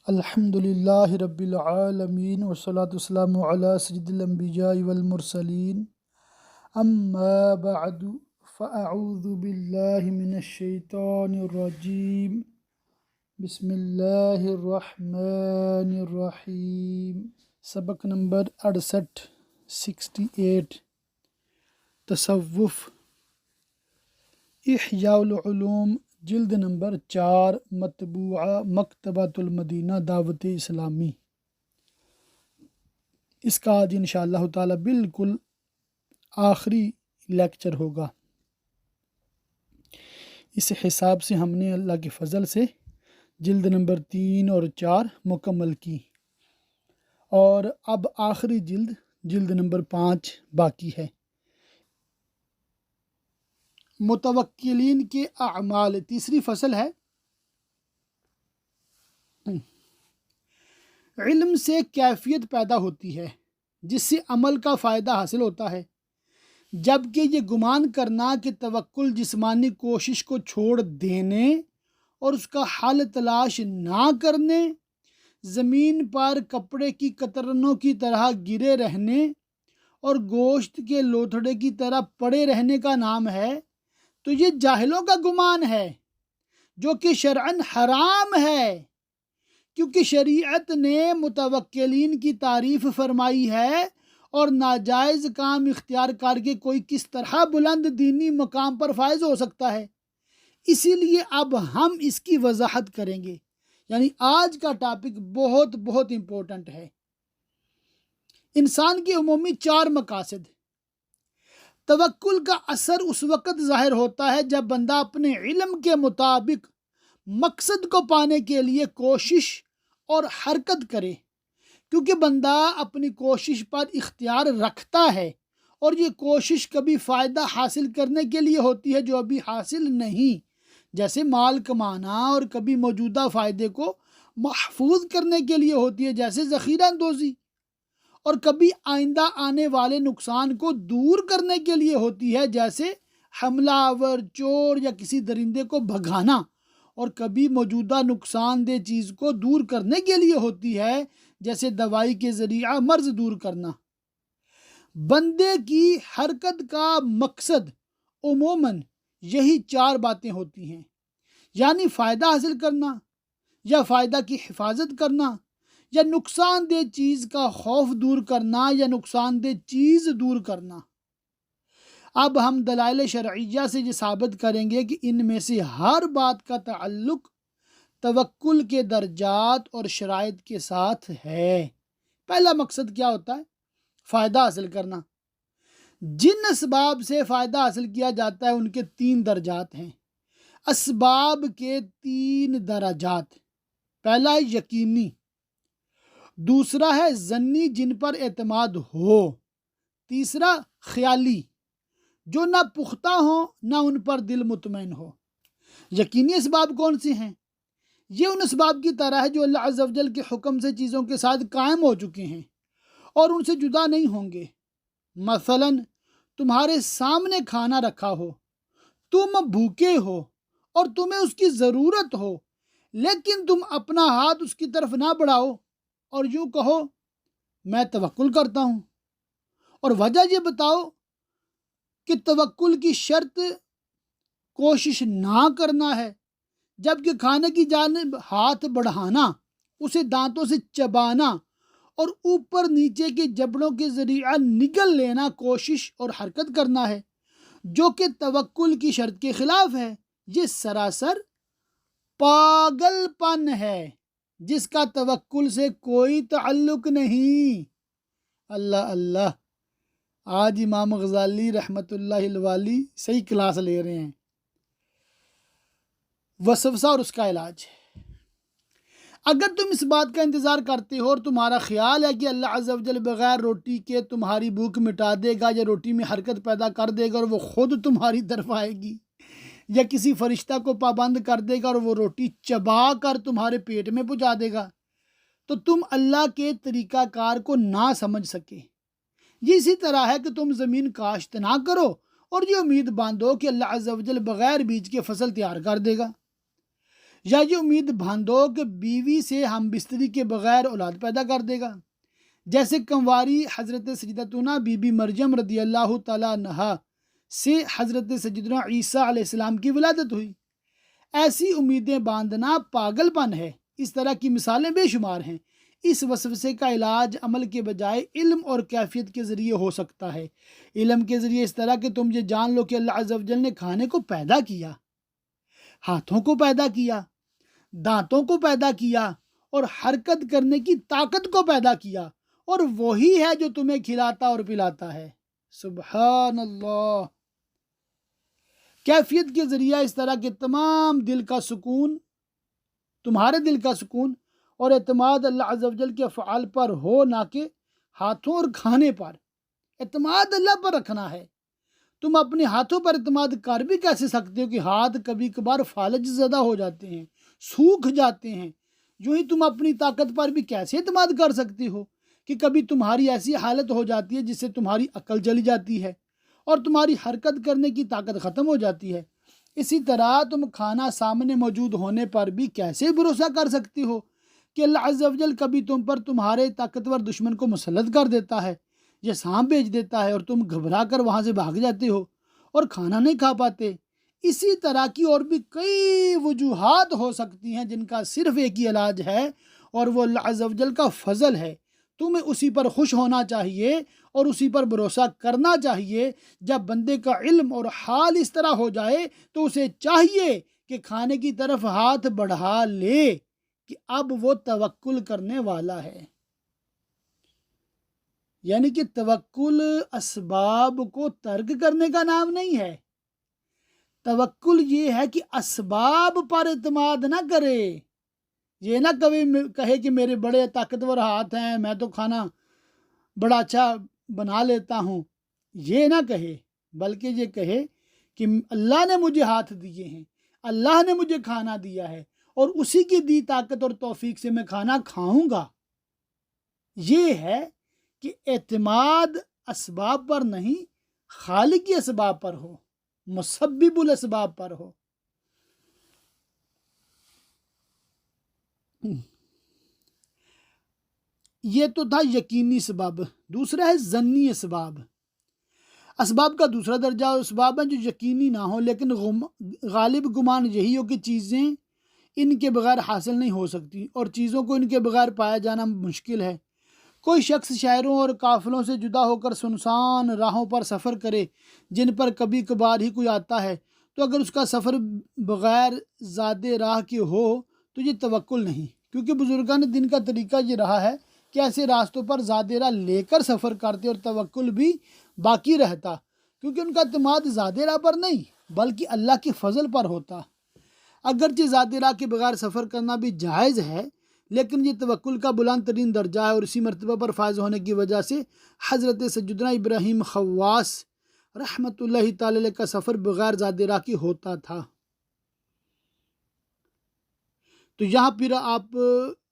الحمد للہ رب العالمین والصلاة والسلام علی سید الانبیاء والمرسلین اما بعد فاعوذ باللہ من الشیطان الرجیم بسم اللہ الرحمن الرحیم۔ سبق نمبر 68 تصوف، احیاء العلوم، جلد نمبر 4، مطبوعہ مکتبۃ المدینہ دعوت اسلامی۔ اس کا آج انشاءاللہ تعالی بالکل آخری لیکچر ہوگا۔ اس حساب سے ہم نے اللہ کے فضل سے جلد نمبر 3 اور 4 مکمل کی، اور اب آخری جلد نمبر 5 باقی ہے۔ متوکلین کے اعمال، تیسری فصل ہے۔ علم سے کیفیت پیدا ہوتی ہے جس سے عمل کا فائدہ حاصل ہوتا ہے، جبکہ یہ گمان کرنا کہ توکل جسمانی کوشش کو چھوڑ دینے اور اس کا حل تلاش نہ کرنے، زمین پر کپڑے کی قطرنوں کی طرح گرے رہنے اور گوشت کے لوتھڑے کی طرح پڑے رہنے کا نام ہے، تو یہ جاہلوں کا گمان ہے جو کہ شرعاً حرام ہے، کیونکہ شریعت نے متوکلین کی تعریف فرمائی ہے، اور ناجائز کام اختیار کر کے کوئی کس طرح بلند دینی مقام پر فائز ہو سکتا ہے۔ اسی لیے اب ہم اس کی وضاحت کریں گے، یعنی آج کا ٹاپک بہت بہت امپورٹنٹ ہے۔ انسان کے عمومی 4 مقاصد۔ توکل کا اثر اس وقت ظاہر ہوتا ہے جب بندہ اپنے علم کے مطابق مقصد کو پانے کے لیے کوشش اور حرکت کرے، کیونکہ بندہ اپنی کوشش پر اختیار رکھتا ہے، اور یہ کوشش کبھی فائدہ حاصل کرنے کے لیے ہوتی ہے جو ابھی حاصل نہیں، جیسے مال کمانا، اور کبھی موجودہ فائدے کو محفوظ کرنے کے لیے ہوتی ہے جیسے ذخیرہ اندوزی، اور کبھی آئندہ آنے والے نقصان کو دور کرنے کے لیے ہوتی ہے جیسے حملہ آور، چور یا کسی درندے کو بھگانا، اور کبھی موجودہ نقصان دہ چیز کو دور کرنے کے لیے ہوتی ہے جیسے دوائی کے ذریعہ مرض دور کرنا۔ بندے کی حرکت کا مقصد عموماً یہی 4 باتیں ہوتی ہیں، یعنی فائدہ حاصل کرنا، یا فائدہ کی حفاظت کرنا، یا نقصان دہ چیز کا خوف دور کرنا، یا نقصان دہ چیز دور کرنا۔ اب ہم دلائل شرعیہ سے یہ ثابت کریں گے کہ ان میں سے ہر بات کا تعلق توکل کے درجات اور شرائط کے ساتھ ہے۔ پہلا مقصد کیا ہوتا ہے؟ فائدہ حاصل کرنا۔ جن اسباب سے فائدہ حاصل کیا جاتا ہے ان کے 3 درجات ہیں۔ اسباب کے 3 درجات، پہلا ہے یقینی، دوسرا ہے ظنی جن پر اعتماد ہو، تیسرا خیالی جو نہ پختہ ہوں نہ ان پر دل مطمئن ہو۔ یقینی اسباب کون سے ہیں؟ یہ ان اسباب کی طرح ہے جو اللہ عز و جل کے حکم سے چیزوں کے ساتھ قائم ہو چکے ہیں اور ان سے جدا نہیں ہوں گے۔ مثلا تمہارے سامنے کھانا رکھا ہو، تم بھوکے ہو اور تمہیں اس کی ضرورت ہو، لیکن تم اپنا ہاتھ اس کی طرف نہ بڑھاؤ اور یوں کہو میں توکل کرتا ہوں، اور وجہ یہ بتاؤ کہ توکل کی شرط کوشش نہ کرنا ہے، جبکہ کھانے کی جانب ہاتھ بڑھانا، اسے دانتوں سے چبانا اور اوپر نیچے کے جبڑوں کے ذریعہ نگل لینا کوشش اور حرکت کرنا ہے، جو کہ توکل کی شرط کے خلاف ہے۔ یہ سراسر پاگل پن ہے جس کا توکل سے کوئی تعلق نہیں۔ اللہ اللہ، آج امام غزالی رحمۃ اللہ الوالی صحیح کلاس لے رہے ہیں۔ وسوسہ اور اس کا علاج۔ اگر تم اس بات کا انتظار کرتے ہو اور تمہارا خیال ہے کہ اللہ عز و جل بغیر روٹی کے تمہاری بھوک مٹا دے گا، یا روٹی میں حرکت پیدا کر دے گا اور وہ خود تمہاری طرف آئے گی، یا کسی فرشتہ کو پابند کر دے گا اور وہ روٹی چبا کر تمہارے پیٹ میں پہنچا دے گا، تو تم اللہ کے طریقہ کار کو نہ سمجھ سکے۔ یہ اسی طرح ہے کہ تم زمین کاشت نہ کرو اور یہ امید باندھو کہ اللہ عز و جل بغیر بیج کے فصل تیار کر دے گا۔ یا یہ امید باندھو کہ بیوی سے ہم بستری کے بغیر اولاد پیدا کر دے گا، جیسے کنواری حضرت سیدتنا بی بی مریم رضی اللہ تعالیٰ عنہا سے حضرت سیدنا عیسیٰ علیہ السلام کی ولادت ہوئی۔ ایسی امیدیں باندھنا پاگل پن ہے۔ اس طرح کی مثالیں بے شمار ہیں۔ اس وسوسے کا علاج عمل کے بجائے علم اور کیفیت کے ذریعے ہو سکتا ہے۔ علم کے ذریعے اس طرح کہ تم یہ جان لو کہ اللہ عز و جل نے کھانے کو پیدا کیا، ہاتھوں کو پیدا کیا، دانتوں کو پیدا کیا اور حرکت کرنے کی طاقت کو پیدا کیا، اور وہی ہے جو تمہیں کھلاتا اور پلاتا ہے۔ سبحان اللہ۔ کیفیت کے ذریعہ اس طرح کے تمام دل کا سکون، تمہارے دل کا سکون اور اعتماد اللہ عز و جل کے افعال پر ہو، نہ کہ ہاتھوں اور کھانے پر۔ اعتماد اللہ پر رکھنا ہے۔ تم اپنے ہاتھوں پر اعتماد کر بھی کیسے سکتے ہو کہ ہاتھ کبھی کبھار فالج زدہ ہو جاتے ہیں، سوکھ جاتے ہیں؟ یوں ہی تم اپنی طاقت پر بھی کیسے اعتماد کر سکتے ہو کہ کبھی تمہاری ایسی حالت ہو جاتی ہے جس سے تمہاری عقل چلی جاتی ہے اور تمہاری حرکت کرنے کی طاقت ختم ہو جاتی ہے۔ اسی طرح تم کھانا سامنے موجود ہونے پر بھی کیسے بھروسہ کر سکتے ہو کہ اللہ عز و جل کبھی تم پر تمہارے طاقتور دشمن کو مسلط کر دیتا ہے یا سانپ بھیج دیتا ہے اور تم گھبرا کر وہاں سے بھاگ جاتے ہو اور کھانا نہیں کھا پاتے۔ اسی طرح کی اور بھی کئی وجوہات ہو سکتی ہیں جن کا صرف ایک ہی علاج ہے، اور وہ اللہ عز و جل کا فضل ہے۔ تمہیں اسی پر خوش ہونا چاہیے اور اسی پر بھروسہ کرنا چاہیے۔ جب بندے کا علم اور حال اس طرح ہو جائے تو اسے چاہیے کہ کھانے کی طرف ہاتھ بڑھا لے کہ اب وہ توکل کرنے والا ہے۔ یعنی کہ توکل اسباب کو ترک کرنے کا نام نہیں ہے۔ توکل یہ ہے کہ اسباب پر اعتماد نہ کرے۔ یہ نہ کہے کہ میرے بڑے طاقتور ہاتھ ہیں، میں تو کھانا بڑا اچھا بنا لیتا ہوں۔ یہ نہ کہے، بلکہ یہ کہے کہ اللہ نے مجھے ہاتھ دیے ہیں، اللہ نے مجھے کھانا دیا ہے اور اسی کی دی طاقت اور توفیق سے میں کھانا کھاؤں گا۔ یہ ہے کہ اعتماد اسباب پر نہیں، خالقی اسباب پر ہو، مسبب الاسباب پر ہو۔ یہ تو تھا یقینی اسباب۔ دوسرا ہے ظنی اسباب۔ اسباب کا دوسرا درجہ اسباب ہیں جو یقینی نہ ہو لیکن غالب گمان یہی ہو کہ چیزیں ان کے بغیر حاصل نہیں ہو سکتی اور چیزوں کو ان کے بغیر پایا جانا مشکل ہے۔ کوئی شخص شہروں اور قافلوں سے جدا ہو کر سنسان راہوں پر سفر کرے جن پر کبھی کبھار ہی کوئی آتا ہے، تو اگر اس کا سفر بغیر زادِ راہ کے ہو تو یہ توکل نہیں، کیونکہ بزرگان دین کا طریقہ یہ رہا ہے کہ ایسے راستوں پر زادِ راہ لے کر سفر کرتے اور توکل بھی باقی رہتا، کیونکہ ان کا اعتماد زادِ راہ پر نہیں بلکہ اللہ کے فضل پر ہوتا۔ اگرچہ زادِ راہ کے بغیر سفر کرنا بھی جائز ہے، لیکن یہ توکل کا بلند ترین درجہ ہے، اور اسی مرتبہ پر فائز ہونے کی وجہ سے حضرت سیدنا ابراہیم خواص رحمۃ اللہ تعالی علیہ کا سفر بغیر زادِ راہ کی ہوتا تھا۔ تو یہاں پھر آپ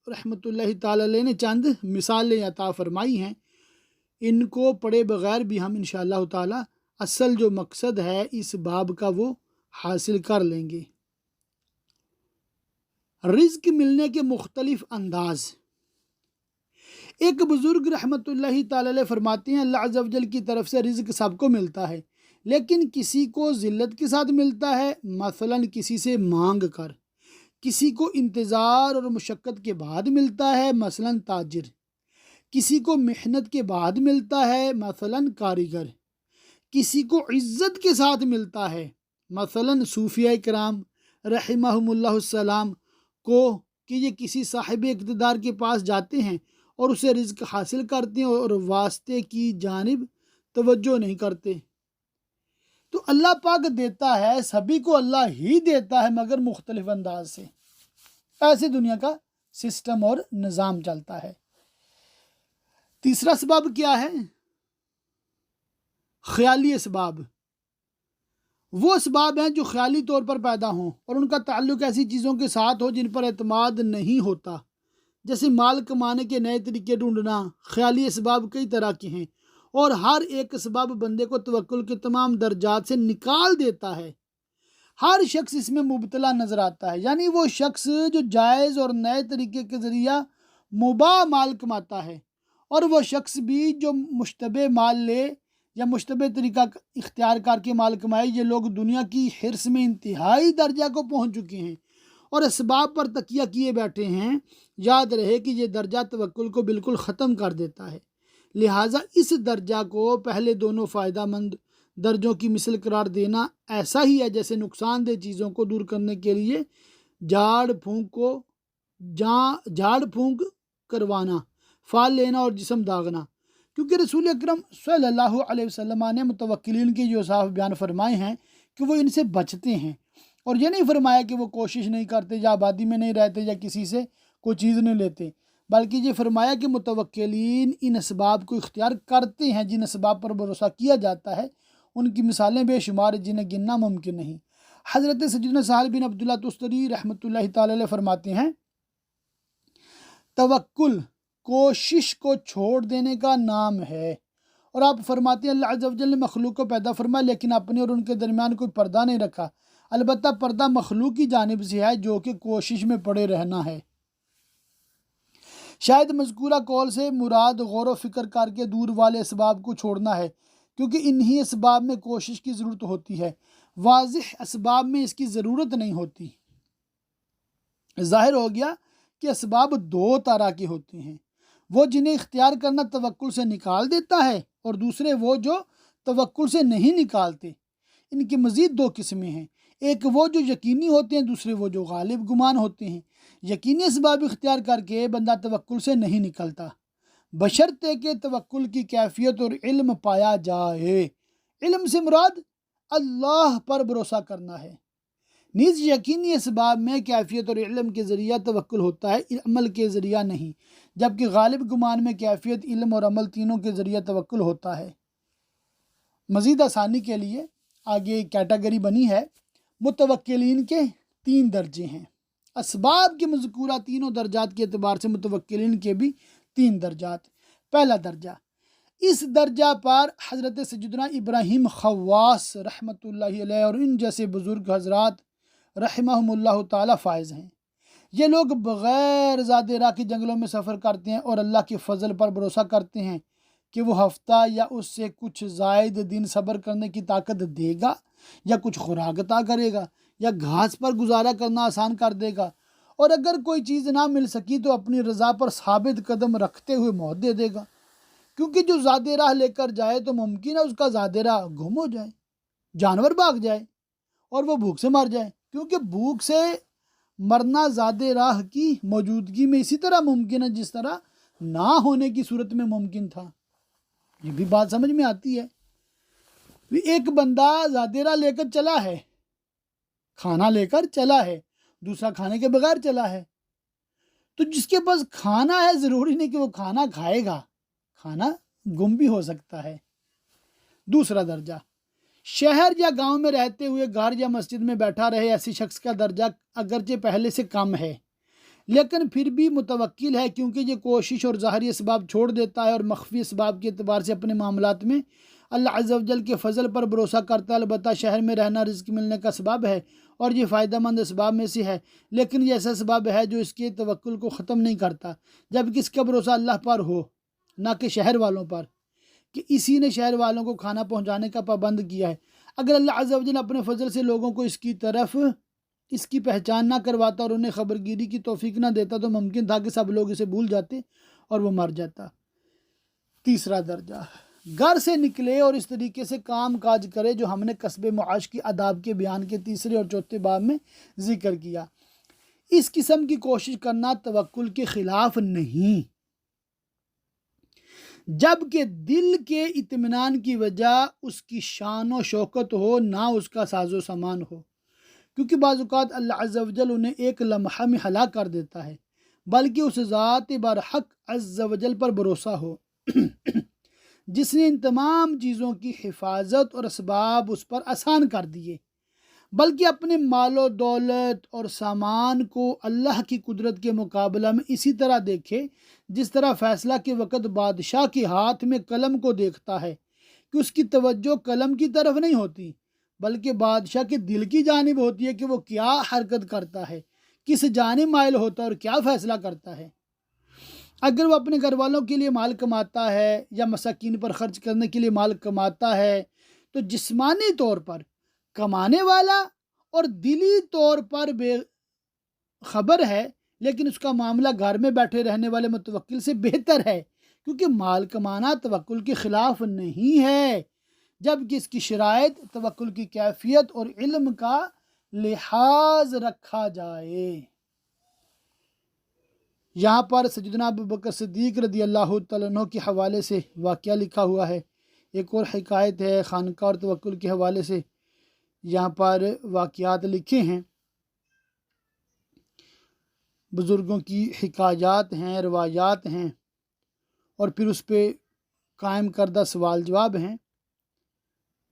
رحمۃ اللہ تعالی علیہ نے چند مثالیں عطا فرمائی ہیں، ان کو پڑھے بغیر بھی ہم انشاءاللہ تعالی اصل جو مقصد ہے اس باب کا وہ حاصل کر لیں گے۔ رزق ملنے کے مختلف انداز۔ ایک بزرگ رحمۃ اللہ تعالی علیہ فرماتے ہیں اللہ عز و جل کی طرف سے رزق سب کو ملتا ہے، لیکن کسی کو ذلت کے ساتھ ملتا ہے، مثلا کسی سے مانگ کر، کسی کو انتظار اور مشقت کے بعد ملتا ہے، مثلا تاجر، کسی کو محنت کے بعد ملتا ہے، مثلا کاریگر، کسی کو عزت کے ساتھ ملتا ہے، مثلا صوفیہ کرام رحمہم اللہ السلام کو کہ یہ کسی صاحب اقتدار کے پاس جاتے ہیں اور اسے رزق حاصل کرتے ہیں اور واسطے کی جانب توجہ نہیں کرتے۔ تو اللہ پاک دیتا ہے، سبھی کو اللہ ہی دیتا ہے مگر مختلف انداز سے۔ ایسے دنیا کا سسٹم اور نظام چلتا ہے۔ تیسرا اسباب کیا ہے؟ خیالی اسباب۔ وہ اسباب ہیں جو خیالی طور پر پیدا ہوں اور ان کا تعلق ایسی چیزوں کے ساتھ ہو جن پر اعتماد نہیں ہوتا، جیسے مال کمانے کے نئے طریقے ڈھونڈنا۔ خیالی اسباب کئی طرح کے ہیں اور ہر ایک اسباب بندے کو توکل کے تمام درجات سے نکال دیتا ہے۔ ہر شخص اس میں مبتلا نظر آتا ہے، یعنی وہ شخص جو جائز اور نئے طریقے کے ذریعہ مباح مال کماتا ہے، اور وہ شخص بھی جو مشتبہ مال لے یا مشتبہ طریقہ اختیار کر کے مال کمائے۔ یہ لوگ دنیا کی حرص میں انتہائی درجہ کو پہنچ چکے ہیں اور اسباب پر تکیہ کیے بیٹھے ہیں۔ یاد رہے کہ یہ درجہ توکل کو بالکل ختم کر دیتا ہے، لہٰذا اس درجہ کو پہلے دونوں فائدہ مند درجوں کی مثل قرار دینا ایسا ہی ہے جیسے نقصان دہ چیزوں کو دور کرنے کے لیے جھاڑ پھونک کروانا، فال لینا اور جسم داغنا، کیونکہ رسول اکرم صلی اللہ علیہ وسلم نے متوکلین کے جو اوصاف بیان فرمائے ہیں کہ وہ ان سے بچتے ہیں، اور یہ نہیں فرمایا کہ وہ کوشش نہیں کرتے یا آبادی میں نہیں رہتے یا کسی سے کوئی چیز نہیں لیتے، بلکہ یہ فرمایا کہ متوکلین ان اسباب کو اختیار کرتے ہیں جن اسباب پر بھروسہ کیا جاتا ہے۔ ان کی مثالیں بے شمار جنہیں گننا ممکن نہیں۔ حضرت سیدنا سہل بن عبداللہ تستری رحمۃ اللہ تعالی علیہ فرماتے ہیں، توکل کوشش کو چھوڑ دینے کا نام ہے، اور آپ فرماتے ہیں اللہ عز و جل نے مخلوق کو پیدا فرمایا لیکن اپنے اور ان کے درمیان کوئی پردہ نہیں رکھا، البتہ پردہ مخلوق کی جانب سے ہے جو کہ کوشش میں پڑے رہنا ہے۔ شاید مذکورہ قول سے مراد غور و فکر کر کے دور والے اسباب کو چھوڑنا ہے، کیونکہ انہی اسباب میں کوشش کی ضرورت ہوتی ہے، واضح اسباب میں اس کی ضرورت نہیں ہوتی۔ ظاہر ہو گیا کہ اسباب دو طرح کے ہوتے ہیں، وہ جنہیں اختیار کرنا توکل سے نکال دیتا ہے، اور دوسرے وہ جو توکل سے نہیں نکالتے۔ ان کی مزید دو قسمیں ہیں، ایک وہ جو یقینی ہوتے ہیں، دوسرے وہ جو غالب گمان ہوتے ہیں۔ یقینی اسباب اختیار کر کے بندہ توکل سے نہیں نکلتا، بشرطے کہ توکل کی کیفیت اور علم پایا جائے۔ علم سے مراد اللہ پر بھروسہ کرنا ہے، نیز یقینی اسباب میں کیفیت اور علم کے ذریعہ توکل ہوتا ہے، عمل کے ذریعہ نہیں، جبکہ غالب گمان میں کیفیت، علم اور عمل تینوں کے ذریعہ توکل ہوتا ہے۔ مزید آسانی کے لیے آگے کیٹیگری بنی ہے، متوکلین کے 3 درجے ہیں۔ اسباب کے مذکورہ تینوں درجات کے اعتبار سے متوکلین کے بھی 3 درجات۔ پہلا درجہ، اس درجہ پر حضرت سیدنا ابراہیم خواص رحمۃ اللہ علیہ اور ان جیسے بزرگ حضرات رحمہم اللہ تعالی فائز ہیں۔ یہ لوگ بغیر زاد راہ کے جنگلوں میں سفر کرتے ہیں اور اللہ کے فضل پر بھروسہ کرتے ہیں کہ وہ ہفتہ یا اس سے کچھ زائد دن صبر کرنے کی طاقت دے گا، یا کچھ خوراک عطا کرے گا، یا گھاس پر گزارا کرنا آسان کر دے گا، اور اگر کوئی چیز نہ مل سکی تو اپنی رضا پر ثابت قدم رکھتے ہوئے موت دے دے گا، کیونکہ جو زاد راہ لے کر جائے تو ممکن ہے اس کا زاد راہ گم ہو جائے، جانور بھاگ جائے اور وہ بھوک سے مر جائے، کیونکہ بھوک سے مرنا زاد راہ کی موجودگی میں اسی طرح ممکن ہے جس طرح نہ ہونے کی صورت میں ممکن تھا۔ یہ بھی بات سمجھ میں آتی ہے۔ ایک بندہ زاد راہ لے کر چلا ہے، کھانا لے کر چلا ہے، دوسرا کھانے کے بغیر چلا ہے، تو جس کے پاس کھانا ہے ضروری نہیں کہ وہ کھانا کھائے گا، کھانا گم بھی ہو سکتا ہے۔ دوسرا درجہ، شہر یا گاؤں میں رہتے ہوئے گھر یا مسجد میں بیٹھا رہے ایسی شخص کا درجہ اگرچہ پہلے سے کم ہے لیکن پھر بھی متوکل ہے، کیونکہ یہ کوشش اور ظاہری اسباب چھوڑ دیتا ہے اور مخفی اسباب کے اعتبار سے اپنے معاملات میں اللہ عز و جل کے فضل پر بھروسہ کرتا ہے۔ البتہ شہر میں رہنا رزق ملنے کا سبب ہے اور یہ فائدہ مند اسباب میں سے ہے، لیکن یہ ایسا سبب ہے جو اس کے توکل کو ختم نہیں کرتا، جبکہ اس کا بھروسہ اللہ پر ہو نہ کہ شہر والوں پر، کہ اسی نے شہر والوں کو کھانا پہنچانے کا پابند کیا ہے۔ اگر اللہ عز و جل اپنے فضل سے لوگوں کو اس کی پہچان نہ کرواتا اور انہیں خبرگیری کی توفیق نہ دیتا تو ممکن تھا کہ سب لوگ اسے بھول جاتے اور وہ مر جاتا۔ تیسرا درجہ، گھر سے نکلے اور اس طریقے سے کام کاج کرے جو ہم نے کسب معاش کی آداب کے بیان کے 3 اور 4 باب میں ذکر کیا۔ اس قسم کی کوشش کرنا توکل کے خلاف نہیں، جبکہ دل کے اطمینان کی وجہ اس کی شان و شوکت ہو، نہ اس کا ساز و سامان ہو، کیونکہ بعض اوقات اللہ عز و جل انہیں ایک لمحہ میں ہلاک کر دیتا ہے، بلکہ اس ذات برحق عز و جل پر بھروسہ ہو جس نے ان تمام چیزوں کی حفاظت اور اسباب اس پر آسان کر دیے، بلکہ اپنے مال و دولت اور سامان کو اللہ کی قدرت کے مقابلہ میں اسی طرح دیکھے جس طرح فیصلہ کے وقت بادشاہ کے ہاتھ میں قلم کو دیکھتا ہے کہ اس کی توجہ قلم کی طرف نہیں ہوتی بلکہ بادشاہ کے دل کی جانب ہوتی ہے کہ وہ کیا حرکت کرتا ہے، کس جانب مائل ہوتا ہے اور کیا فیصلہ کرتا ہے۔ اگر وہ اپنے گھر والوں کے لیے مال کماتا ہے یا مساکین پر خرچ کرنے کے لیے مال کماتا ہے تو جسمانی طور پر کمانے والا اور دلی طور پر بے خبر ہے، لیکن اس کا معاملہ گھر میں بیٹھے رہنے والے متوکل سے بہتر ہے، کیونکہ مال کمانا توکل کے خلاف نہیں ہے، جبکہ اس کی شرائط توکل کی کیفیت اور علم کا لحاظ رکھا جائے۔ یہاں پر سیدنا ابوبکر صدیق رضی اللہ تعالیٰ عنہ کے حوالے سے واقعہ لکھا ہوا ہے۔ ایک اور حکایت ہے خانقاہ اور توکل کے حوالے سے، یہاں پر واقعات لکھے ہیں، بزرگوں کی حکایات ہیں، روایات ہیں، اور پھر اس پہ قائم کردہ سوال جواب ہیں،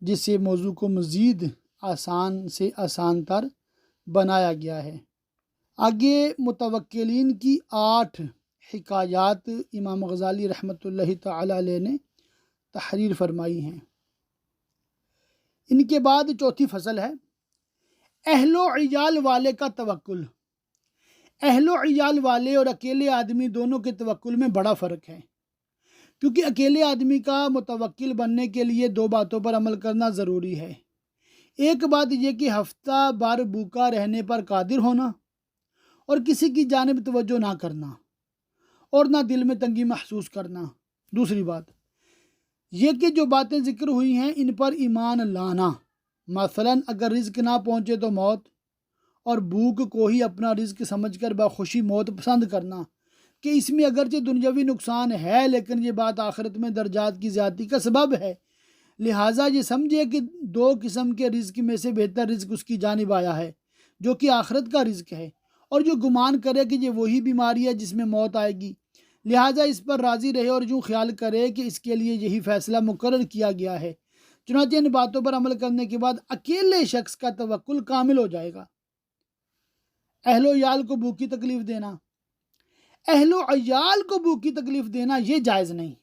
جس سے موضوع کو مزید آسان سے آسان تر بنایا گیا ہے۔ آگے متوکلین کی 8 حکایات امام غزالی رحمۃ اللہ تعالی علیہ نے تحریر فرمائی ہیں۔ ان کے بعد چوتھی فصل ہے اہل و عیال والے کا توکل۔ اہل و عیال والے اور اکیلے آدمی دونوں کے توکل میں بڑا فرق ہے، کیونکہ اکیلے آدمی کا متوکل بننے کے لیے 2 باتوں پر عمل کرنا ضروری ہے۔ ایک بات یہ کہ ہفتہ بھر بھوکا رہنے پر قادر ہونا اور کسی کی جانب توجہ نہ کرنا اور نہ دل میں تنگی محسوس کرنا۔ دوسری بات یہ کہ جو باتیں ذکر ہوئی ہیں ان پر ایمان لانا، مثلا اگر رزق نہ پہنچے تو موت، اور بھوک کو ہی اپنا رزق سمجھ کر بخوشی موت پسند کرنا، کہ اس میں اگرچہ دنیاوی نقصان ہے لیکن یہ بات آخرت میں درجات کی زیادتی کا سبب ہے، لہٰذا یہ سمجھے کہ 2 قسم کے رزق میں سے بہتر رزق اس کی جانب آیا ہے جو کہ آخرت کا رزق ہے، اور جو گمان کرے کہ یہ وہی بیماری ہے جس میں موت آئے گی، لہٰذا اس پر راضی رہے اور یوں خیال کرے کہ اس کے لیے یہی فیصلہ مقرر کیا گیا ہے۔ چنانچہ ان باتوں پر عمل کرنے کے بعد اکیلے شخص کا توکل کامل ہو جائے گا۔ اہل و عیال کو بھوک کی تکلیف دینا، اہل و عیال کو بھوک کی تکلیف دینا یہ جائز نہیں۔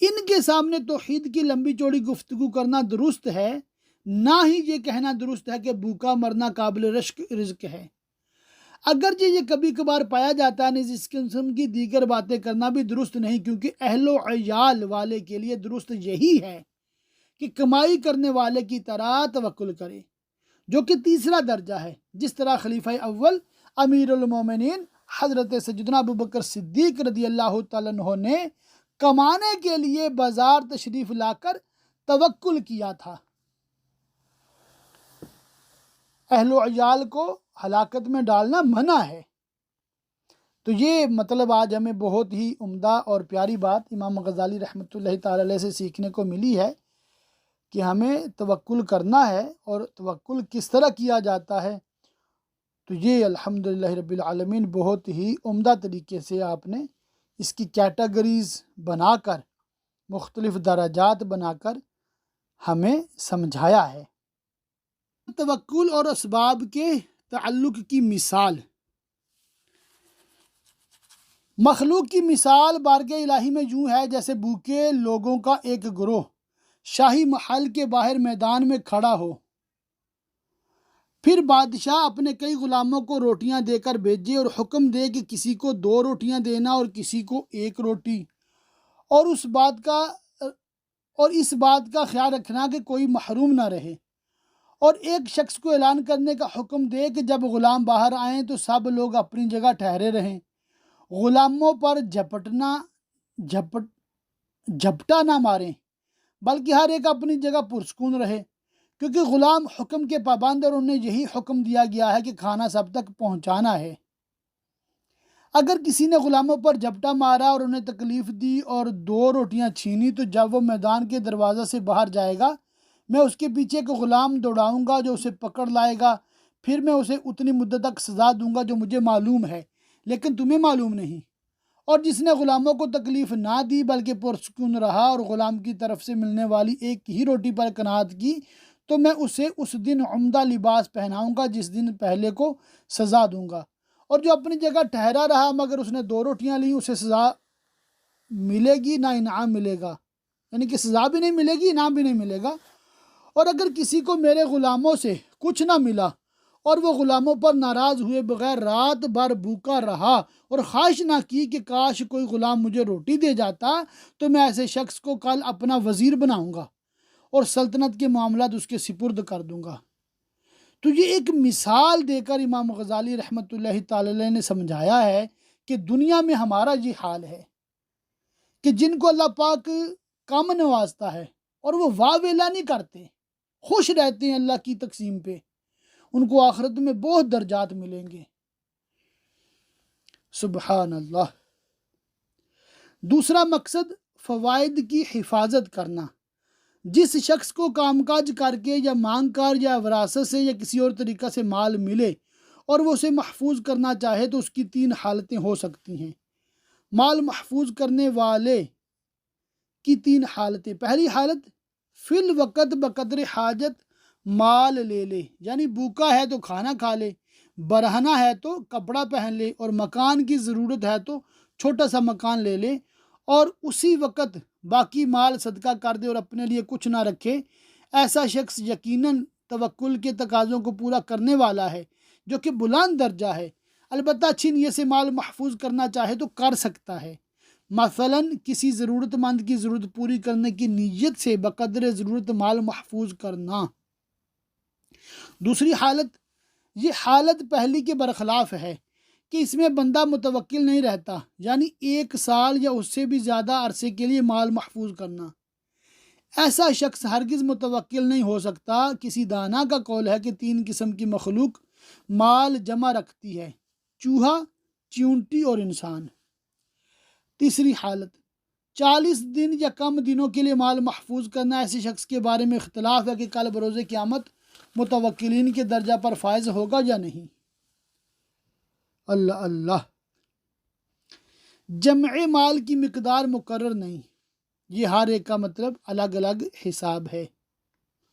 ان کے سامنے توحید کی لمبی چوڑی گفتگو کرنا درست ہے، نہ ہی یہ کہنا درست ہے کہ بھوکا مرنا قابل رزق ہے۔ اگرچہ یہ کبھی کبھار پایا جاتا ہے، اس قسم کی دیگر باتیں کرنا بھی درست نہیں، کیونکہ اہل و عیال والے کے لیے درست یہی ہے کہ کمائی کرنے والے کی طرح توکل کرے، جو کہ تیسرا درجہ ہے، جس طرح خلیفہ اول امیر المومنین حضرت سیدنا ابوبکر صدیق رضی اللہ تعالیٰ عنہ نے کمانے کے لیے بازار تشریف لا کر توکل کیا تھا۔ اہل و عیال کو ہلاکت میں ڈالنا منع ہے۔ تو یہ مطلب آج ہمیں بہت ہی عمدہ اور پیاری بات امام غزالی رحمۃ اللہ تعالی علیہ سے سیکھنے کو ملی ہے کہ ہمیں توکل کرنا ہے، اور توکل کس طرح کیا جاتا ہے۔ تو یہ الحمدللہ رب العالمین بہت ہی عمدہ طریقے سے آپ نے اس کی کیٹیگریز بنا کر، مختلف درجات بنا کر ہمیں سمجھایا ہے۔ توکل اور اسباب کے تعلق کی مثال۔ مخلوق کی مثال بارگاہ الہی میں یوں ہے جیسے بھوکے لوگوں کا ایک گروہ شاہی محل کے باہر میدان میں کھڑا ہو، پھر بادشاہ اپنے کئی غلاموں کو روٹیاں دے کر بھیجے اور حکم دے کہ کسی کو 2 روٹیاں دینا اور کسی کو 1 روٹی، اور اس بات کا خیال رکھنا کہ کوئی محروم نہ رہے، اور ایک شخص کو اعلان کرنے کا حکم دے کہ جب غلام باہر آئیں تو سب لوگ اپنی جگہ ٹھہرے رہیں، غلاموں پر جھپٹا نہ ماریں، بلکہ ہر ایک اپنی جگہ پرسکون رہے، کیونکہ غلام حکم کے پابند اور انہیں یہی حکم دیا گیا ہے کہ کھانا سب تک پہنچانا ہے۔ اگر کسی نے غلاموں پر جھپٹا مارا اور انہیں تکلیف دی اور 2 روٹیاں چھینی، تو جب وہ میدان کے دروازے سے باہر جائے گا میں اس کے پیچھے ایک غلام دوڑاؤں گا جو اسے پکڑ لائے گا، پھر میں اسے اتنی مدت تک سزا دوں گا جو مجھے معلوم ہے لیکن تمہیں معلوم نہیں، اور جس نے غلاموں کو تکلیف نہ دی بلکہ پرسکون رہا اور غلام کی طرف سے ملنے والی ایک ہی روٹی پر قناعت کی، تو میں اسے اس دن عمدہ لباس پہناؤں گا جس دن پہلے کو سزا دوں گا، اور جو اپنی جگہ ٹھہرا رہا مگر اس نے 2 روٹیاں لیں اسے سزا ملے گی نہ انعام ملے گا، یعنی کہ سزا بھی نہیں ملے گی انعام بھی نہیں ملے گا، اور اگر کسی کو میرے غلاموں سے کچھ نہ ملا اور وہ غلاموں پر ناراض ہوئے بغیر رات بھر بھوکا رہا اور خواہش نہ کی کہ کاش کوئی غلام مجھے روٹی دے جاتا، تو میں ایسے شخص کو کل اپنا وزیر بناؤں گا اور سلطنت کے معاملات اس کے سپرد کر دوں گا۔ تو یہ ایک مثال دے کر امام غزالی رحمۃ اللہ تعالی علیہ نے سمجھایا ہے کہ دنیا میں ہمارا یہ حال ہے کہ جن کو اللہ پاک کم نوازتا ہے اور وہ واہ ویلا نہیں کرتے، خوش رہتے ہیں اللہ کی تقسیم پہ، ان کو آخرت میں بہت درجات ملیں گے۔ سبحان اللہ۔ دوسرا مقصد فوائد کی حفاظت کرنا۔ جس شخص کو کام کاج کر کے یا مانگ کر یا وراثت سے یا کسی اور طریقہ سے مال ملے اور وہ اسے محفوظ کرنا چاہے تو اس کی 3 حالتیں ہو سکتی ہیں۔ مال محفوظ کرنے والے کی 3 حالتیں۔ پہلی حالت، فی الوقت بقدر حاجت مال لے لے، یعنی بھوکا ہے تو کھانا کھا لے، برہنہ ہے تو کپڑا پہن لے، اور مکان کی ضرورت ہے تو چھوٹا سا مکان لے لے، اور اسی وقت باقی مال صدقہ کر دے اور اپنے لیے کچھ نہ رکھے۔ ایسا شخص یقیناً توکل کے تقاضوں کو پورا کرنے والا ہے، جو کہ بلند درجہ ہے۔ البتہ اچھی نیت سے مال محفوظ کرنا چاہے تو کر سکتا ہے، مثلاً کسی ضرورت مند کی ضرورت پوری کرنے کی نیت سے بقدر ضرورت مال محفوظ کرنا۔ دوسری حالت، یہ حالت پہلی کے برخلاف ہے کہ اس میں بندہ متوکل نہیں رہتا، یعنی 1 سال یا اس سے بھی زیادہ عرصے کے لیے مال محفوظ کرنا۔ ایسا شخص ہرگز متوکل نہیں ہو سکتا۔ کسی دانا کا قول ہے کہ 3 قسم کی مخلوق مال جمع رکھتی ہے: چوہا، چیونٹی اور انسان۔ تیسری حالت، 40 دن یا کم دنوں کے لیے مال محفوظ کرنا۔ ایسے شخص کے بارے میں اختلاف ہے کہ کل بروز قیامت متوکلین کے درجہ پر فائز ہوگا یا نہیں۔ اللہ اللہ۔ جمع مال کی مقدار مقرر نہیں، یہ ہر ایک کا مطلب الگ الگ حساب ہے۔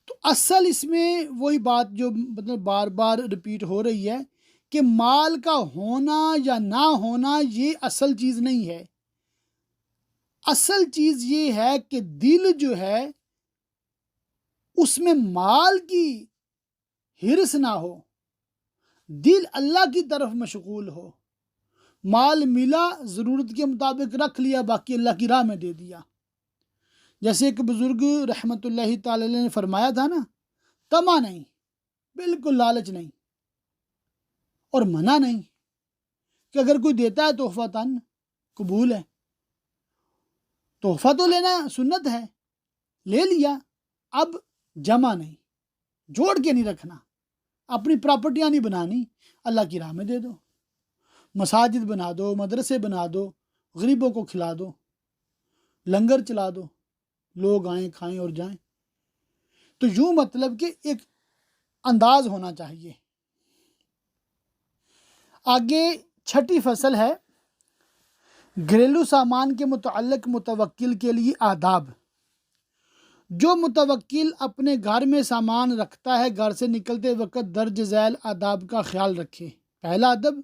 تو اصل اس میں وہی بات جو مطلب بار بار ریپیٹ ہو رہی ہے کہ مال کا ہونا یا نہ ہونا یہ اصل چیز نہیں ہے۔ اصل چیز یہ ہے کہ دل جو ہے اس میں مال کی ہرس نہ ہو، دل اللہ کی طرف مشغول ہو۔ مال ملا، ضرورت کے مطابق رکھ لیا، باقی اللہ کی راہ میں دے دیا۔ جیسے ایک بزرگ رحمۃ اللہ تعالی علیہ نے فرمایا تھا نا، طمع نہیں، بالکل لالچ نہیں، اور منع نہیں کہ اگر کوئی دیتا ہے تحفہ تن قبول ہے، تحفہ تو لینا سنت ہے، لے لیا، اب جمع نہیں، جوڑ کے نہیں رکھنا، اپنی پراپرٹیاں نہیں بنانی، اللہ کی راہ میں دے دو، مساجد بنا دو، مدرسے بنا دو، غریبوں کو کھلا دو، لنگر چلا دو، لوگ آئیں کھائیں اور جائیں۔ تو یوں مطلب کہ ایک انداز ہونا چاہیے۔ آگے 6ٹھی فصل ہے گھریلو سامان کے متعلق متوکل کے لیے آداب۔ جو متوکل اپنے گھر میں سامان رکھتا ہے، گھر سے نکلتے وقت درج ذیل آداب کا خیال رکھے۔ پہلا ادب،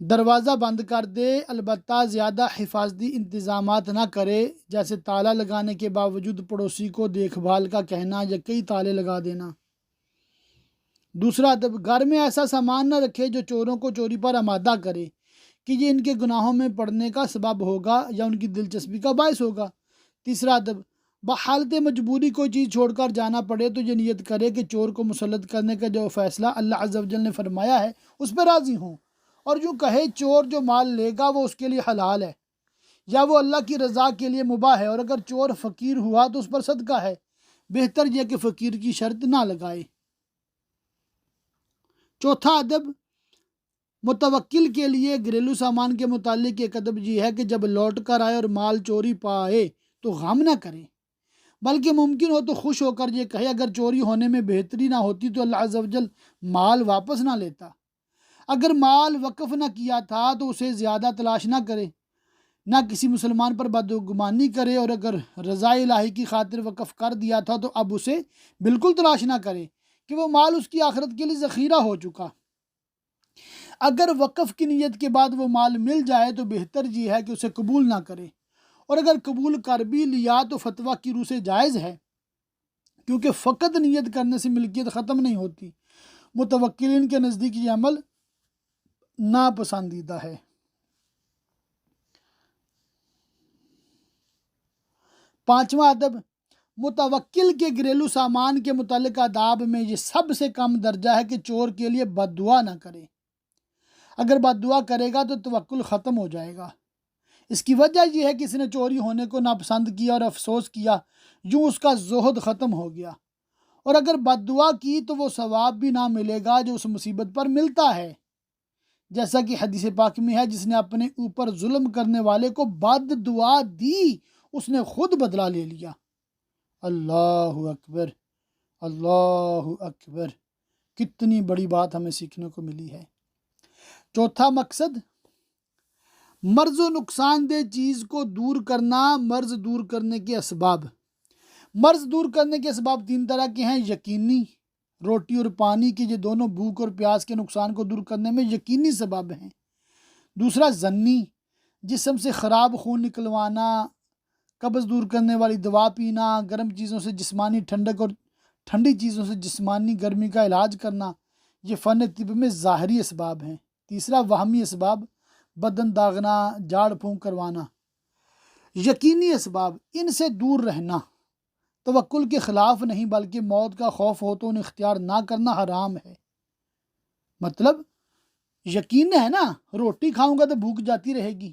دروازہ بند کر دے، البتہ زیادہ حفاظتی انتظامات نہ کرے، جیسے تالا لگانے کے باوجود پڑوسی کو دیکھ بھال کا کہنا یا کئی تالے لگا دینا۔ دوسرا ادب، گھر میں ایسا سامان نہ رکھے جو چوروں کو چوری پر آمادہ کرے کہ یہ ان کے گناہوں میں پڑنے کا سبب ہوگا یا ان کی دلچسپی کا باعث ہوگا۔ تیسرا ادب، بحالت مجبوری کوئی چیز چھوڑ کر جانا پڑے تو یہ نیت کرے کہ چور کو مسلط کرنے کا جو فیصلہ اللہ عز و جل نے فرمایا ہے اس پہ راضی ہوں، اور جو کہے چور جو مال لے گا وہ اس کے لیے حلال ہے یا وہ اللہ کی رضا کے لیے مباح ہے، اور اگر چور فقیر ہوا تو اس پر صدقہ ہے، بہتر یہ کہ فقیر کی شرط نہ لگائے۔ چوتھا ادب، متوکل کے لیے گھریلو سامان کے متعلق ایک ادب یہ ہے کہ جب لوٹ کر آئے اور مال چوری پائے تو غم نہ کرے، بلکہ ممکن ہو تو خوش ہو کر یہ کہے اگر چوری ہونے میں بہتری نہ ہوتی تو اللہ عز و جل مال واپس نہ لیتا۔ اگر مال وقف نہ کیا تھا تو اسے زیادہ تلاش نہ کرے، نہ کسی مسلمان پر بدگمانی کرے، اور اگر رضا الہی کی خاطر وقف کر دیا تھا تو اب اسے بالکل تلاش نہ کرے کہ وہ مال اس کی آخرت کے لیے ذخیرہ ہو چکا۔ اگر وقف کی نیت کے بعد وہ مال مل جائے تو بہتر یہ ہے کہ اسے قبول نہ کرے، اور اگر قبول کر بھی لیا تو فتویٰ کی روح سے جائز ہے کیونکہ فقط نیت کرنے سے ملکیت ختم نہیں ہوتی۔ متوکلین کے نزدیک یہ عمل ناپسندیدہ ہے۔ پانچواں ادب، متوکل کے گھریلو سامان کے متعلق آداب میں یہ سب سے کم درجہ ہے کہ چور کے لیے بد دعا نہ کرے۔ اگر بد دعا کرے گا تو توکل ختم ہو جائے گا۔ اس کی وجہ یہ ہے کہ اس نے چوری ہونے کو ناپسند کیا اور افسوس کیا، یوں اس کا زہد ختم ہو گیا۔ اور اگر بد دعا کی تو وہ ثواب بھی نہ ملے گا جو اس مصیبت پر ملتا ہے، جیسا کہ حدیث پاک میں ہے، جس نے اپنے اوپر ظلم کرنے والے کو بد دعا دی اس نے خود بدلہ لے لیا۔ اللہ اکبر، اللہ اکبر، کتنی بڑی بات ہمیں سیکھنے کو ملی ہے۔ چوتھا مقصد، مرض و نقصان دہ چیز کو دور کرنا۔ مرض دور کرنے کے اسباب، مرض دور کرنے کے اسباب تین طرح کے ہیں۔ یقینی، روٹی اور پانی کی، یہ دونوں بھوک اور پیاس کے نقصان کو دور کرنے میں یقینی سبب ہیں۔ دوسرا ظنی، جسم سے خراب خون نکلوانا، قبض دور کرنے والی دوا پینا، گرم چیزوں سے جسمانی ٹھنڈک اور ٹھنڈی چیزوں سے جسمانی گرمی کا علاج کرنا، یہ فن طب میں ظاہری اسباب ہیں۔ تیسرا وہمی اسباب، بدن داغنا، جھاڑ پھونک کروانا۔ یقینی اسباب، ان سے دور رہنا توکل کے خلاف نہیں بلکہ موت کا خوف ہو تو انہیں اختیار نہ کرنا حرام ہے۔ مطلب یقین ہے نا، روٹی کھاؤں گا تو بھوک جاتی رہے گی،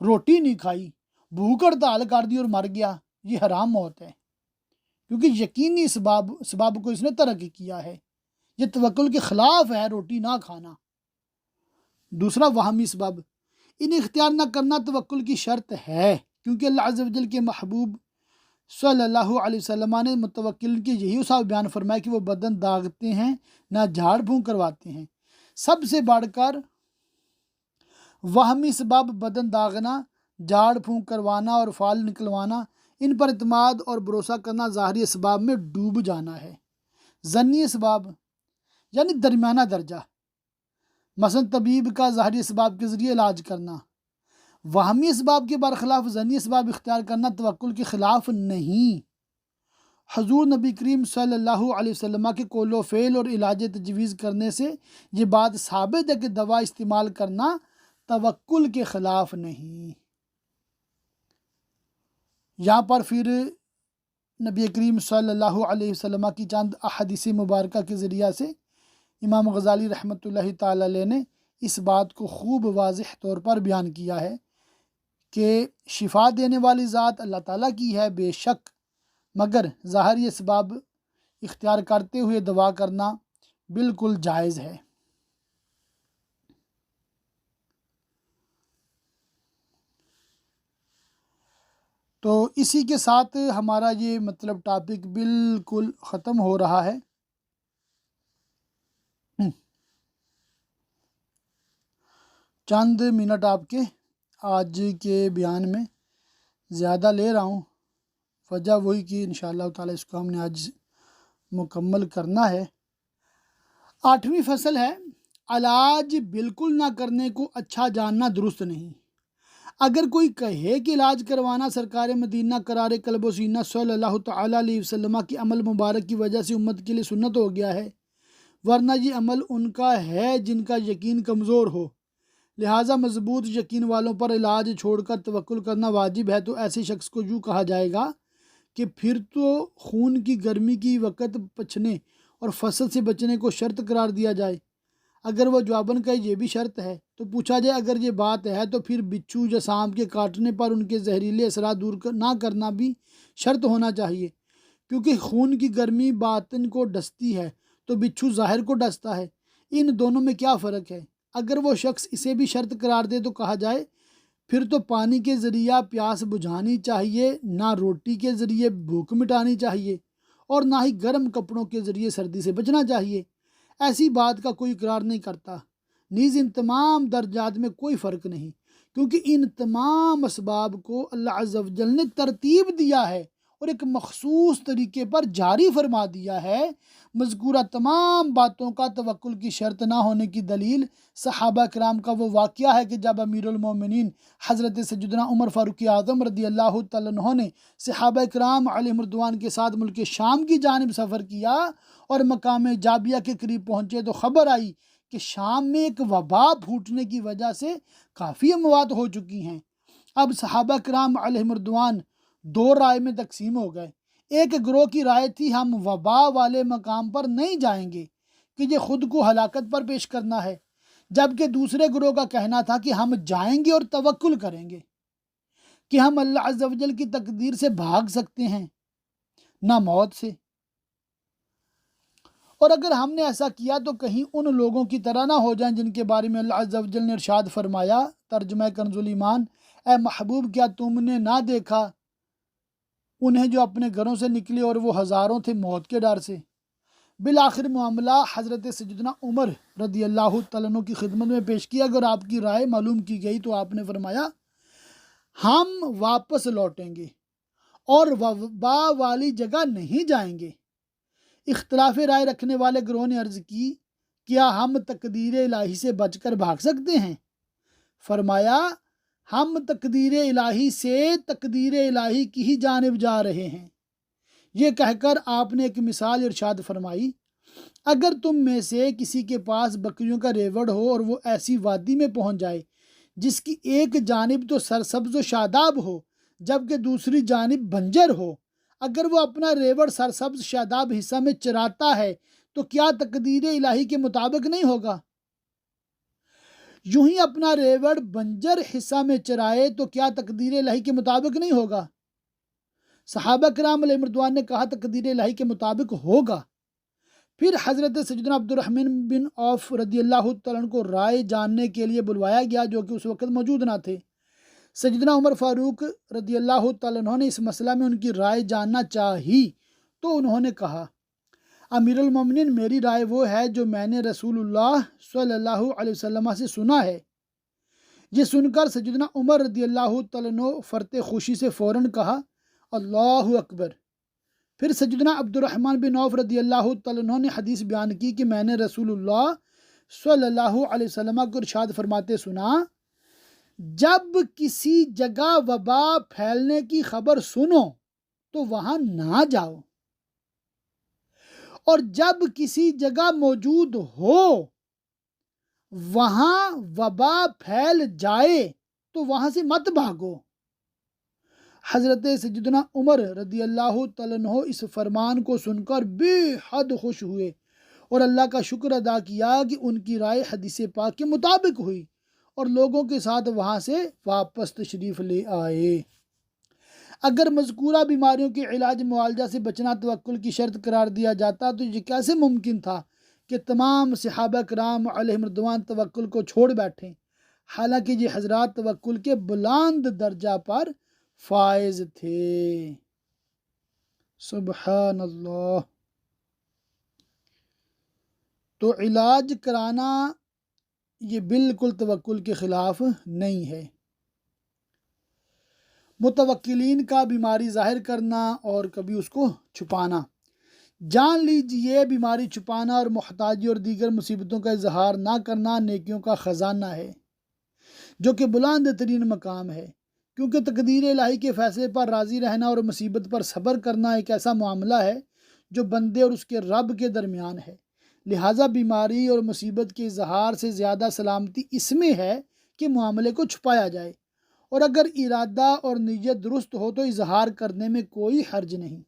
روٹی نہیں کھائی، بھوک ہڑتال کر دی اور مر گیا، یہ حرام موت ہے، کیونکہ یقینی اسباب کو اس نے ترک کیا ہے۔ یہ توکل کے خلاف ہے روٹی نہ کھانا۔ دوسرا وہمی اسباب، انہیں اختیار نہ کرنا توکل کی شرط ہے، کیونکہ اللہ عز و جل کے محبوب صلی اللہ علیہ وسلم نے متوکل کے یہی اسباب بیان فرمایا کہ وہ بدن داغتے ہیں نہ جھاڑ پھونک کرواتے ہیں۔ سب سے بڑھ کر وہمی اسباب بدن داغنا، جھاڑ پھونک کروانا اور فال نکلوانا، ان پر اعتماد اور بھروسہ کرنا ظاہری اسباب میں ڈوب جانا ہے۔ ظنی اسباب یعنی درمیانہ درجہ، مثلا طبیب کا ظاہری اسباب کے ذریعے علاج کرنا۔ وہمی اسباب کے برخلاف ظنی اسباب اختیار کرنا توکل کے خلاف نہیں۔ حضور نبی کریم صلی اللہ علیہ وسلم کے قول و فعل اور علاج تجویز کرنے سے یہ بات ثابت ہے کہ دوا استعمال کرنا توکل کے خلاف نہیں۔ یہاں پر پھر نبی کریم صلی اللہ علیہ وسلم کی چند احادیث مبارکہ کے ذریعہ سے امام غزالی رحمۃ اللہ تعالی علیہ نے اس بات کو خوب واضح طور پر بیان کیا ہے کہ شفا دینے والی ذات اللہ تعالیٰ کی ہے بے شک، مگر ظاہری اسباب اختیار کرتے ہوئے دعا کرنا بالکل جائز ہے۔ تو اسی کے ساتھ ہمارا یہ مطلب ٹاپک بالکل ختم ہو رہا ہے۔ چند منٹ آپ کے آج کے بیان میں زیادہ لے رہا ہوں، وجہ وہی کہ انشاءاللہ تعالی اس کو ہم نے آج مکمل کرنا ہے۔ 8ویں فصل ہے، علاج بالکل نہ کرنے کو اچھا جاننا درست نہیں۔ اگر کوئی کہے کہ علاج کروانا سرکار مدینہ قرار قلب و سینہ صلی اللہ تعالیٰ علیہ وسلم کی عمل مبارک کی وجہ سے امت کے لیے سنت ہو گیا ہے، ورنہ یہ عمل ان کا ہے جن کا یقین کمزور ہو، لہٰذا مضبوط یقین والوں پر علاج چھوڑ کر توکل کرنا واجب ہے، تو ایسے شخص کو یوں کہا جائے گا کہ پھر تو خون کی گرمی کی وقت پچھنے اور فصل سے بچنے کو شرط قرار دیا جائے۔ اگر وہ جواباً کہے یہ بھی شرط ہے تو پوچھا جائے اگر یہ بات ہے تو پھر بچھو یا سانپ کے کاٹنے پر ان کے زہریلے اثرات دور نہ کرنا بھی شرط ہونا چاہیے، کیونکہ خون کی گرمی باطن کو ڈستی ہے تو بچھو ظاہر کو ڈستا ہے، ان دونوں میں کیا فرق ہے؟ اگر وہ شخص اسے بھی شرط قرار دے تو کہا جائے پھر تو پانی کے ذریعہ پیاس بجھانی چاہیے، نہ روٹی کے ذریعے بھوک مٹانی چاہیے، اور نہ ہی گرم کپڑوں کے ذریعے سردی سے بچنا چاہیے۔ ایسی بات کا کوئی اقرار نہیں کرتا، نیز ان تمام درجات میں کوئی فرق نہیں، کیونکہ ان تمام اسباب کو اللہ عز و جل نے ترتیب دیا ہے اور ایک مخصوص طریقے پر جاری فرما دیا ہے۔ مذکورہ تمام باتوں کا توکل کی شرط نہ ہونے کی دلیل صحابہ کرام کا وہ واقعہ ہے کہ جب امیر المومنین حضرت سیدنا عمر فاروق اعظم رضی اللہ تعالیٰ عنہ نے صحابہ کرام علیہم رضوان کے ساتھ ملک شام کی جانب سفر کیا اور مقام جابیہ کے قریب پہنچے تو خبر آئی کہ شام میں ایک وبا پھوٹنے کی وجہ سے کافی اموات ہو چکی ہیں۔ اب صحابہ کرام علیہم رضوان دو رائے میں تقسیم ہو گئے۔ ایک گروہ کی رائے تھی ہم وبا والے مقام پر نہیں جائیں گے کہ یہ خود کو ہلاکت پر پیش کرنا ہے، جبکہ دوسرے گروہ کا کہنا تھا کہ ہم جائیں گے اور توکل کریں گے کہ ہم اللہ عز و جل کی تقدیر سے بھاگ سکتے ہیں نہ موت سے، اور اگر ہم نے ایسا کیا تو کہیں ان لوگوں کی طرح نہ ہو جائیں جن کے بارے میں اللہ عز و جل نے ارشاد فرمایا، ترجمہ کنز الایمان، اے محبوب کیا تم نے نہ دیکھا انہیں جو اپنے گھروں سے نکلے اور وہ ہزاروں تھے موت کے ڈر سے۔ بالآخر معاملہ حضرت سیدنا عمر رضی اللہ تعالیٰ عنہ کی خدمت میں پیش کیا۔ اگر آپ کی رائے معلوم کی گئی تو آپ نے فرمایا ہم واپس لوٹیں گے اور وبا والی جگہ نہیں جائیں گے۔ اختلاف رائے رکھنے والے گروہ نے عرض کی کیا ہم تقدیر الہی سے بچ کر بھاگ سکتے ہیں؟ فرمایا ہم تقدیر الہی سے تقدیر الہی کی ہی جانب جا رہے ہیں۔ یہ کہہ کر آپ نے ایک مثال ارشاد فرمائی، اگر تم میں سے کسی کے پاس بکریوں کا ریوڑ ہو اور وہ ایسی وادی میں پہنچ جائے جس کی ایک جانب تو سرسبز و شاداب ہو جبکہ دوسری جانب بنجر ہو، اگر وہ اپنا ریوڑ سرسبز شاداب حصہ میں چراتا ہے تو کیا تقدیر الہی کے مطابق نہیں ہوگا؟ یوں ہی اپنا ریوڑ بنجر حصہ میں چرائے تو کیا تقدیر الہی کے مطابق نہیں ہوگا؟ صحابہ کرام علیہ رضوان نے کہا تقدیر الہی کے مطابق ہوگا۔ پھر حضرت سیدنا عبد الرحمن بن عوف رضی اللہ تعالیٰ عنہ کو رائے جاننے کے لیے بلوایا گیا جو کہ اس وقت موجود نہ تھے۔ سیدنا عمر فاروق رضی اللہ تعالیٰ عنہ نے اس مسئلہ میں ان کی رائے جاننا چاہی تو انہوں نے کہا امیر المومنین میری رائے وہ ہے جو میں نے رسول اللہ صلی اللہ علیہ وسلم سے سنا ہے۔ یہ سن کر سیدنا عمر رضی اللہ تعالیٰ عنہ فرتے خوشی سے فوراً کہا اللہ اکبر۔ پھر سیدنا عبد الرحمن بن عوف رضی اللہ تعالیٰ عنہ نے حدیث بیان کی کہ میں نے رسول اللہ صلی اللہ علیہ وسلم کو ارشاد فرماتے سنا، جب کسی جگہ وبا پھیلنے کی خبر سنو تو وہاں نہ جاؤ، اور جب کسی جگہ موجود ہو وہاں وبا پھیل جائے تو وہاں سے مت بھاگو۔ حضرت سیدنا عمر رضی اللہ تعالیٰ عنہ اس فرمان کو سن کر بے حد خوش ہوئے اور اللہ کا شکر ادا کیا کہ ان کی رائے حدیث پاک کے مطابق ہوئی، اور لوگوں کے ساتھ وہاں سے واپس تشریف لے آئے۔ اگر مذکورہ بیماریوں کے علاج معالجہ سے بچنا توکل کی شرط قرار دیا جاتا تو یہ کیسے ممکن تھا کہ تمام صحابہ کرام علیہم رضوان توکل کو چھوڑ بیٹھیں، حالانکہ یہ حضرات توکل کے بلند درجہ پر فائز تھے۔ سبحان اللہ۔ تو علاج کرانا یہ بالکل توکل کے خلاف نہیں ہے۔ متوکلین کا بیماری ظاہر کرنا اور کبھی اس کو چھپانا، جان لیجیے بیماری چھپانا اور محتاجی اور دیگر مصیبتوں کا اظہار نہ کرنا نیکیوں کا خزانہ ہے جو کہ بلند ترین مقام ہے، کیونکہ تقدیر الہی کے فیصلے پر راضی رہنا اور مصیبت پر صبر کرنا ایک ایسا معاملہ ہے جو بندے اور اس کے رب کے درمیان ہے، لہٰذا بیماری اور مصیبت کے اظہار سے زیادہ سلامتی اس میں ہے کہ معاملے کو چھپایا جائے، اور اگر ارادہ اور نیت درست ہو تو اظہار کرنے میں کوئی حرج نہیں۔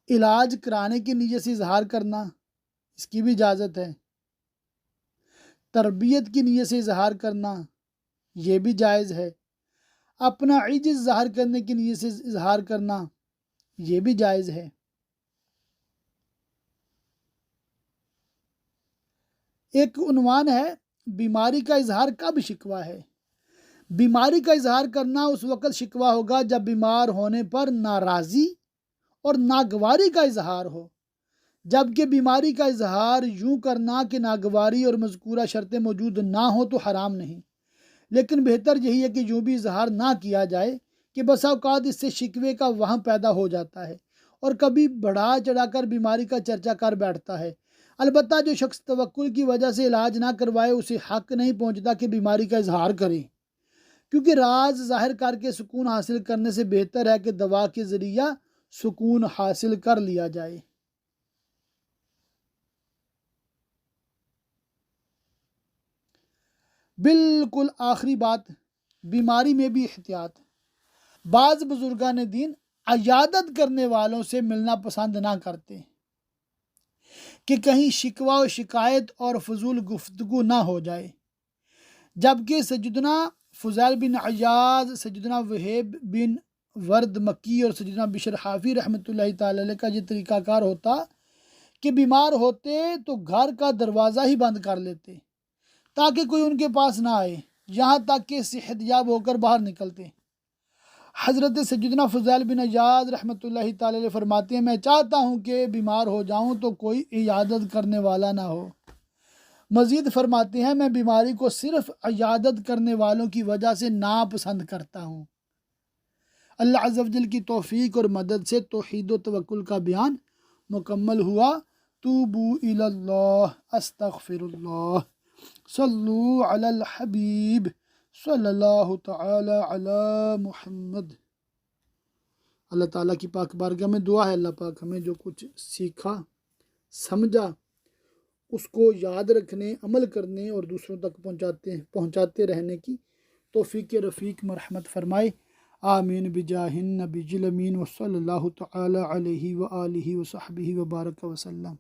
علاج کرانے کی نیت سے اظہار کرنا اس کی بھی اجازت ہے، تربیت کی نیت سے اظہار کرنا یہ بھی جائز ہے، اپنا عجز ظاہر کرنے کی نیت سے اظہار کرنا یہ بھی جائز ہے۔ ایک عنوان ہے بیماری کا اظہار کب شکوہ ہے۔ بیماری کا اظہار کرنا اس وقت شکوہ ہوگا جب بیمار ہونے پر ناراضی اور ناگواری کا اظہار ہو، جبکہ بیماری کا اظہار یوں کرنا کہ ناگواری اور مذکورہ شرطیں موجود نہ ہو تو حرام نہیں، لیکن بہتر یہی ہے کہ یوں بھی اظہار نہ کیا جائے کہ بسا اوقات اس سے شکوے کا وہم پیدا ہو جاتا ہے اور کبھی بڑھا چڑھا کر بیماری کا چرچا کر بیٹھتا ہے۔ البتہ جو شخص توکل کی وجہ سے علاج نہ کروائے اسے حق نہیں پہنچتا کہ بیماری کا اظہار کرے، کیونکہ راز ظاہر کر کے سکون حاصل کرنے سے بہتر ہے کہ دوا کے ذریعہ سکون حاصل کر لیا جائے۔ بالکل آخری بات، بیماری میں بھی احتیاط۔ بعض بزرگان دین عیادت کرنے والوں سے ملنا پسند نہ کرتے کہ کہیں شکوہ و شکایت اور فضول گفتگو نہ ہو جائے، جبکہ سیدنا فضیل بن عیاض، سیدنا وہیب بن ورد مکی اور سیدنا بشر حافی رحمۃ اللہ تعالی علیہ کا یہ طریقہ کار ہوتا کہ بیمار ہوتے تو گھر کا دروازہ ہی بند کر لیتے تاکہ کوئی ان کے پاس نہ آئے، یہاں تک کہ صحت یاب ہو کر باہر نکلتے۔ حضرت سیدنا فضیل بن عیاض رحمۃ اللہ تعالی علیہ فرماتے ہیں، میں چاہتا ہوں کہ بیمار ہو جاؤں تو کوئی عیادت کرنے والا نہ ہو۔ مزید فرماتے ہیں، میں بیماری کو صرف عیادت کرنے والوں کی وجہ سے ناپسند کرتا ہوں۔ اللہ عز و جل کی توفیق اور مدد سے توحید و توکل کا بیان مکمل ہوا۔ توبو الی اللہ، استغفر اللہ، صلو علی الحبیب صلی اللہ تعالی علی محمد۔ اللہ تعالیٰ کی پاک بارگاہ میں دعا ہے اللہ پاک ہمیں جو کچھ سیکھا سمجھا اس کو یاد رکھنے، عمل کرنے اور دوسروں تک پہنچاتے رہنے کی توفیق رفیق مرحمت فرمائے۔ آمین بجاہ النبی الامین وصلی اللہ تعالی علیہ وآلہ وصحبہ وبارک وسلم۔